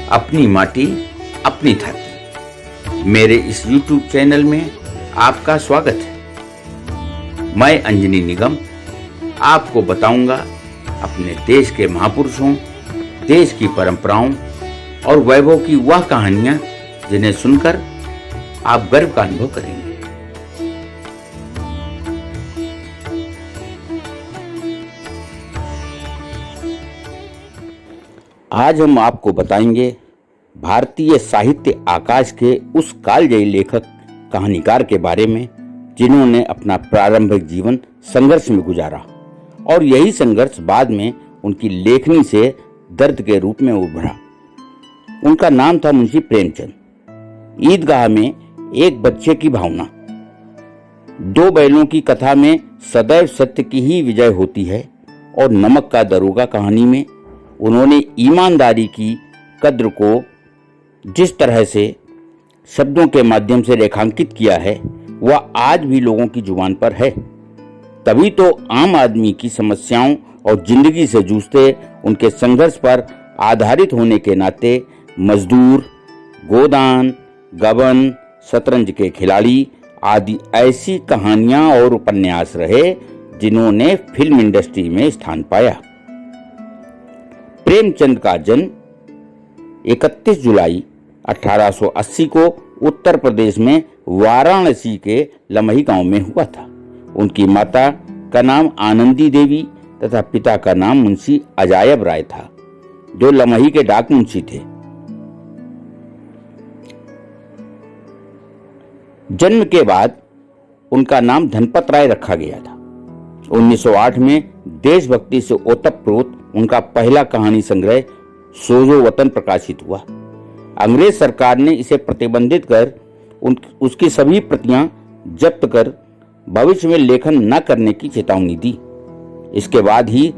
अपनी माटी अपनी धरती। मेरे इस YouTube चैनल में आपका स्वागत है। मैं अंजनी निगम आपको बताऊंगा अपने देश के महापुरुषों, देश की परंपराओं और वैभव की वह कहानियां जिन्हें सुनकर आप गर्व का अनुभव करेंगे। आज हम आपको बताएंगे भारतीय साहित्य आकाश के उस कालजयी लेखक कहानीकार के बारे में जिन्होंने अपना प्रारंभिक जीवन संघर्ष में गुजारा और यही संघर्ष बाद में उनकी लेखनी से दर्द के रूप में उभरा। उनका नाम था मुंशी प्रेमचंद। ईदगाह में एक बच्चे की भावना। दो बैलों की कथा में सदैव सत्य की ही विजय होती है और नमक का दरोगा कहानी में उन्होंने ईमानदारी की कद्र को जिस तरह से शब्दों के माध्यम से रेखांकित किया है वह आज भी लोगों की जुबान पर है। तभी तो आम आदमी की समस्याओं और जिंदगी से जूझते उनके संघर्ष पर आधारित होने के नाते मजदूर, गोदान, गबन, शतरंज के खिलाड़ी आदि ऐसी कहानियां और उपन्यास रहे जिन्होंने फिल्म इंडस्ट्री में स्थान पाया। प्रेमचंद का जन्म 31 जुलाई 1880 को उत्तर प्रदेश में वाराणसी के लमही गांव में हुआ था। उनकी माता का नाम आनंदी देवी तथा पिता का नाम मुंशी अजायब राय था, जो लमही के डाक मुंशी थे। जन्म के बाद उनका नाम धनपत राय रखा गया था। 1908 में देशभक्ति से ओतप्रोत उनका पहला कहानी संग्रह सोजो वतन प्रकाशित हुआ। अंग्रेज सरकार ने इसे प्रतिबंधित कर उसकी सभी प्रतियां जब्त कर भविष्य में लेखन न करने की चेतावनी दी। इसके बाद ही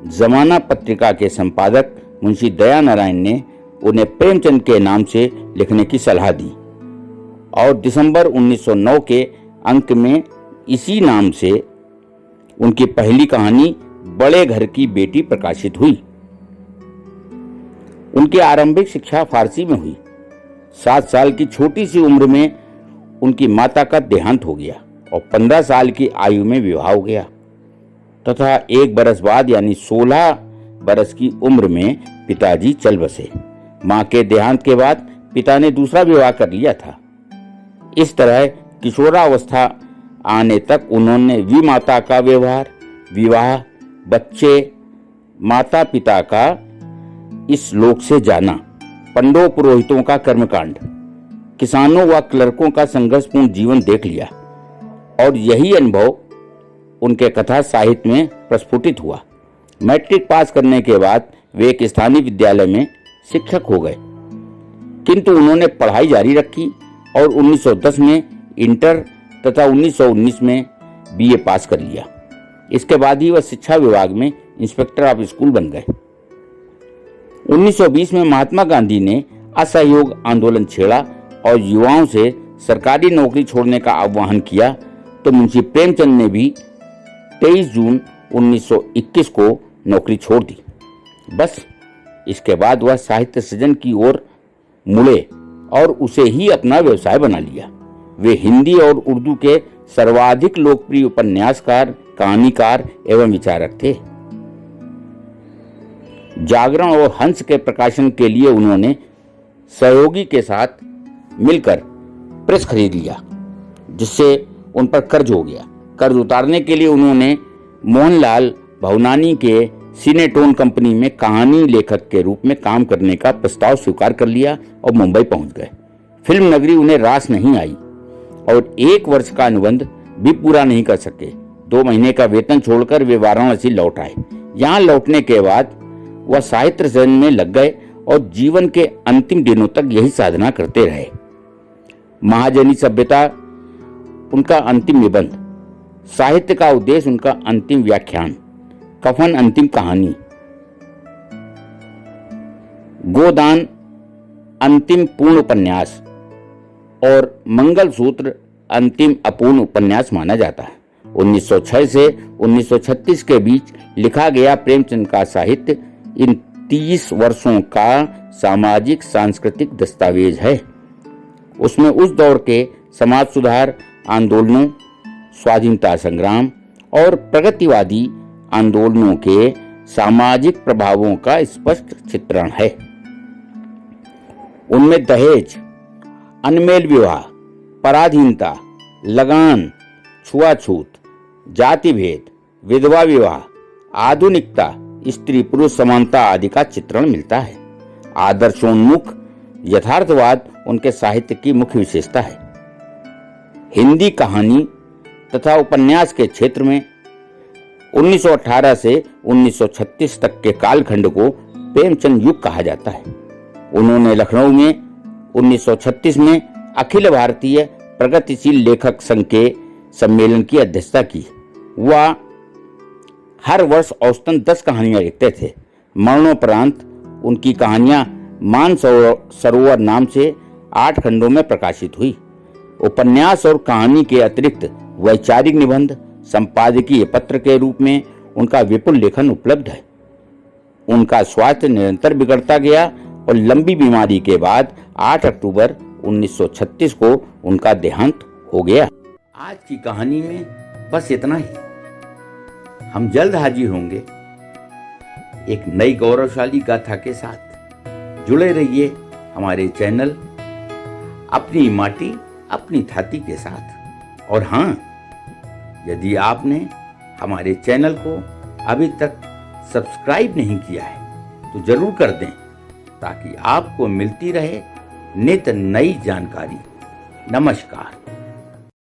जमाना पत्रिका के संपादक मुंशी दया नारायण ने उन्हें प्रेमचंद के नाम से लिखने की सलाह दी और दिसंबर 1909 के अंक में इसी नाम से उनकी पहली कहानी बड़े घर की बेटी प्रकाशित हुई। उनकी आरंभिक शिक्षा फारसी में हुई। 7 साल की छोटी सी उम्र में उनकी माता का देहांत हो गया और 15 साल की आयु में विवाह हो गया तथा 1 बरस बाद यानी 16 बरस की उम्र में पिताजी चल बसे। मां के देहांत के बाद पिता ने दूसरा विवाह कर लिया था। इस तरह किशोरावस्था आने तक उन्होंने विमाता का व्यवहार, विवाह, बच्चे, माता पिता का इस लोक से जाना, पंडों पुरोहितों का कर्मकांड, किसानों व क्लर्कों का संघर्षपूर्ण जीवन देख लिया और यही अनुभव उनके कथा साहित्य में प्रस्फुटित हुआ। मैट्रिक पास करने के बाद वे एक स्थानीय विद्यालय में शिक्षक हो गए, किंतु उन्होंने पढ़ाई जारी रखी और 1910 में इंटर तथा 1919 में बीए पास कर लिया। इसके बाद ही वह शिक्षा विभाग में इंस्पेक्टर ऑफ स्कूल बन गए। 1920 में महात्मा गांधी ने असहयोग आंदोलन छेड़ा और युवाओं से सरकारी नौकरी छोड़ने का आह्वान किया तो मुंशी प्रेमचंद ने भी 23 जून 1921 को नौकरी छोड़ दी। बस इसके बाद वह साहित्य सृजन की ओर मुड़े और उसे ही अपना व्यवसाय बना लिया। वे हिंदी और उर्दू के सर्वाधिक लोकप्रिय उपन्यासकार, कहानीकार एवं विचारक थे। जागरण और हंस के प्रकाशन के लिए उन्होंने सहयोगी के साथ मिलकर प्रेस खरीद लिया, जिससे उन पर कर्ज हो गया। कर्ज उतारने के लिए उन्होंने मोहनलाल भवनानी के सिनेटोन कंपनी में कहानी लेखक के रूप में काम करने का प्रस्ताव स्वीकार कर लिया और मुंबई पहुंच गए। फिल्म नगरी उन्हें रास नहीं आई और 1 वर्ष का अनुबंध भी पूरा नहीं कर सके। 2 महीने का वेतन छोड़कर वे वाराणसी लौट आए। यहाँ लौटने के बाद वह साहित्य सृजन में लग गए और जीवन के अंतिम दिनों तक यही साधना करते रहे। महाजनी सभ्यता उनका अंतिम निबंध, साहित्य का उद्देश्य उनका अंतिम व्याख्यान, कफन अंतिम कहानी, गोदान अंतिम पूर्ण उपन्यास और मंगलसूत्र अंतिम अपूर्ण उपन्यास माना जाता है। 1906 से 1936 के बीच लिखा गया प्रेमचंद का साहित्य इन 30 वर्षों का सामाजिक सांस्कृतिक दस्तावेज है। उसमें उस दौर के समाज सुधार आंदोलनों, स्वाधीनता संग्राम और प्रगतिवादी आंदोलनों के सामाजिक प्रभावों का स्पष्ट चित्रण है। उनमें दहेज, अनमेल विवाह, पराधीनता, लगान, छुआछूत, जाति भेद, विधवा विवाह, आधुनिकता, स्त्री पुरुष समानता आदि का चित्रण मिलता है। आदर्शोन्मुख यथार्थवाद उनके साहित्य की मुख्य विशेषता है। हिंदी कहानी तथा उपन्यास के क्षेत्र में 1918 से 1936 तक के कालखंड को प्रेमचंद युग कहा जाता है। उन्होंने लखनऊ में 1936 में अखिल भारतीय प्रगतिशील लेखक संघ के सम्मेलन की अध्यक्षता की। वह हर वर्ष औसतन 10 कहानियां लिखते थे। मरणोपरांत उनकी कहानियां मान सरोवर नाम से 8 खंडों में प्रकाशित हुई। उपन्यास और कहानी के अतिरिक्त वैचारिक निबंध, संपादकीय पत्र के रूप में उनका विपुल लेखन उपलब्ध है। उनका स्वास्थ्य निरंतर बिगड़ता गया और लंबी बीमारी के बाद 8 अक्टूबर 1936 को उनका देहांत हो गया। आज की कहानी में बस इतना ही। हम जल्द हाजिर होंगे एक नई गौरवशाली गाथा के साथ। जुड़े रहिए हमारे चैनल अपनी माटी अपनी थाती के साथ। और हाँ, यदि आपने हमारे चैनल को अभी तक सब्सक्राइब नहीं किया है तो जरूर कर दें, ताकि आपको मिलती रहे नित नई जानकारी। नमस्कार।